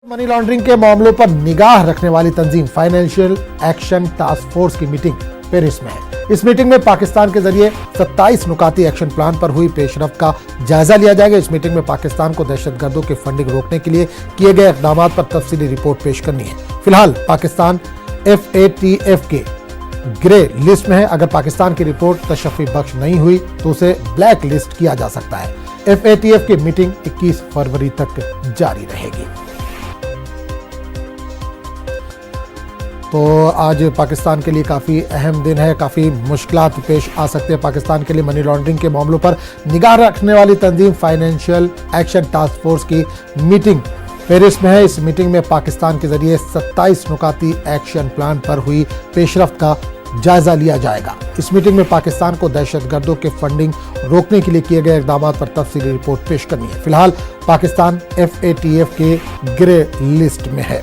Money laundering के मामलों पर निगाह रखने वाली तंजीम फाइनेंशियल एक्शन टास्क फोर्स की मीटिंग पेरिस में है। इस मीटिंग में पाकिस्तान के जरिए 27 नुकाती एक्शन प्लान पर हुई पेशरफ का जायजा लिया जाएगा। इस मीटिंग में पाकिस्तान को दहशतगर्दों की फंडिंग रोकने के लिए किए गए इकदाम पर तफसीली रिपोर्ट पेश करनी है। फिलहाल पाकिस्तान FATF के ग्रे लिस्ट में है। अगर पाकिस्तान की रिपोर्ट तशफ़ी बख्श नहीं हुई तो उसे ब्लैक लिस्ट किया जा सकता है। FATF की मीटिंग 21 फरवरी तक जारी रहेगी। तो आज पाकिस्तान के लिए काफ़ी अहम दिन है, काफ़ी मुश्किलात पेश आ सकते हैं पाकिस्तान के लिए। मनी लॉन्ड्रिंग के मामलों पर निगाह रखने वाली तंजीम फाइनेंशियल एक्शन टास्क फोर्स की मीटिंग पेरिस में है। इस मीटिंग में पाकिस्तान के जरिए 27 नुकाती एक्शन प्लान पर हुई पेशरफ्त का जायजा लिया जाएगा। इस मीटिंग में पाकिस्तान को दहशतगर्दों के फंडिंग रोकने के लिए किए गए इकदाम पर तफसीली रिपोर्ट पेश करनी है। फिलहाल पाकिस्तान FATF के ग्रे लिस्ट में है।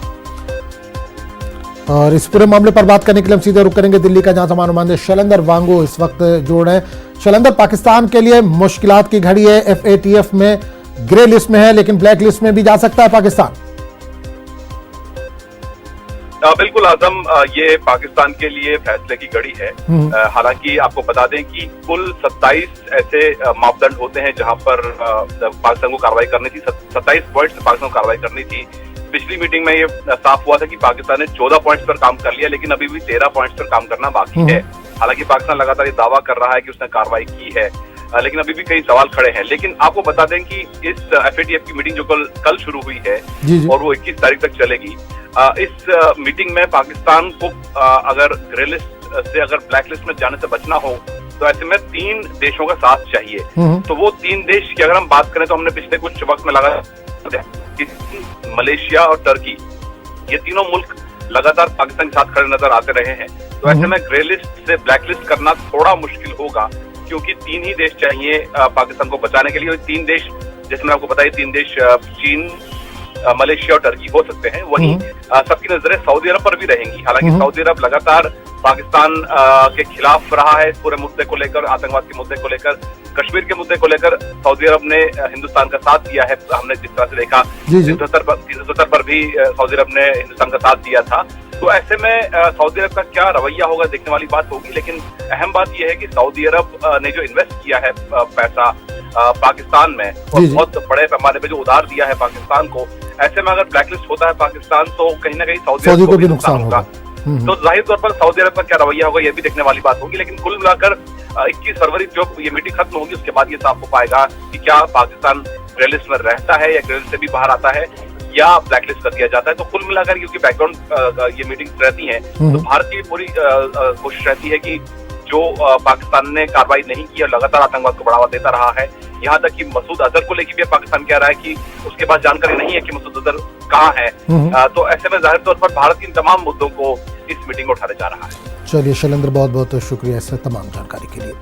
और इस पूरे मामले पर बात करने के लिए हम सीधे रुक करेंगे दिल्ली का, जहां हमारे नुमाइंदे शैलेंद्र वांगू इस वक्त जोड़ हैं। शैलेंद्र, पाकिस्तान के लिए मुश्किलात की घड़ी है। FATF में ग्रे लिस्ट में है, लेकिन ब्लैक लिस्ट में भी जा सकता है पाकिस्तान। बिल्कुल आजम, ये पाकिस्तान के लिए फैसले की घड़ी है। हालांकि आपको बता दें कि कुल 27 ऐसे मापदंड होते हैं जहां पर पाकिस्तान को कार्रवाई करनी थी। 27 पॉइंट्स पाकिस्तान को कार्रवाई करनी थी। पिछली मीटिंग में ये साफ हुआ था कि पाकिस्तान ने 14 पॉइंट्स पर काम कर लिया, लेकिन अभी भी 13 पॉइंट्स पर काम करना बाकी है। हालांकि पाकिस्तान लगातार ये दावा कर रहा है कि उसने कार्रवाई की है, लेकिन अभी भी कई सवाल खड़े हैं। लेकिन आपको बता दें कि इस FATF की मीटिंग जो कल शुरू हुई है और वो 21 तारीख तक चलेगी। इस मीटिंग में पाकिस्तान को अगर ग्रे लिस्ट से अगर ब्लैक लिस्ट में जाने से बचना हो तो ऐसे में 3 देशों का साथ चाहिए। तो वो 3 देश की अगर हम बात करें तो हमने पिछले कुछ वक्त में लगा मलेशिया और टर्की, ये तीनों मुल्क लगातार पाकिस्तान के साथ खड़े नजर आते रहे हैं। तो ऐसे में ग्रे लिस्ट से ब्लैक लिस्ट करना थोड़ा मुश्किल होगा, क्योंकि 3 ही देश चाहिए पाकिस्तान को बचाने के लिए। 3 देश, जैसे मैंने आपको बताया, 3 देश चीन, मलेशिया और टर्की हो सकते हैं। वहीं सबकी नजरें सऊदी अरब पर भी रहेंगी। हालांकि सऊदी अरब लगातार पाकिस्तान के खिलाफ रहा है इस पूरे मुद्दे को लेकर, आतंकवाद के मुद्दे को लेकर, कश्मीर के मुद्दे को लेकर। सऊदी अरब ने हिंदुस्तान का साथ दिया है। हमने जिस तरह से देखा 370 पर भी सऊदी अरब ने हिंदुस्तान का साथ दिया था। तो ऐसे में सऊदी अरब का क्या रवैया होगा देखने वाली बात होगी। लेकिन अहम बात यह है कि सऊदी अरब ने जो इन्वेस्ट किया है पैसा पाकिस्तान में, और बहुत बड़े पैमाने पे जो उधार दिया है पाकिस्तान को, ऐसे में अगर ब्लैकलिस्ट होता है पाकिस्तान तो कहीं ना कहीं सऊदी अरब को भी नुकसान होगा। तो जाहिर तौर पर सऊदी अरब का क्या रवैया होगा ये भी देखने वाली बात होगी। लेकिन कुल मिलाकर 21 फरवरी जो ये मीटिंग खत्म होगी उसके बाद ये साफ हो पाएगा कि क्या पाकिस्तान ग्रे लिस्ट में रहता है या ग्रे लिस्ट से भी बाहर आता है या ब्लैकलिस्ट कर दिया जाता है। तो कुल मिलाकर क्योंकि बैकग्राउंड ये मीटिंग रहती है, तो भारत की पूरी कोशिश रहती है कि जो पाकिस्तान ने कार्रवाई नहीं की और लगातार आतंकवाद को बढ़ावा देता रहा है, यहाँ तक कि मसूद अजहर को लेकर भी पाकिस्तान कह रहा है कि उसके पास जानकारी नहीं है कि मसूद अजहर कहाँ है। तो ऐसे में जाहिर तौर पर भारत इन तमाम मुद्दों को इस मीटिंग में उठाने जा रहा है। चलिए शैलेंद्र, बहुत बहुत शुक्रिया इस तमाम जानकारी के लिए।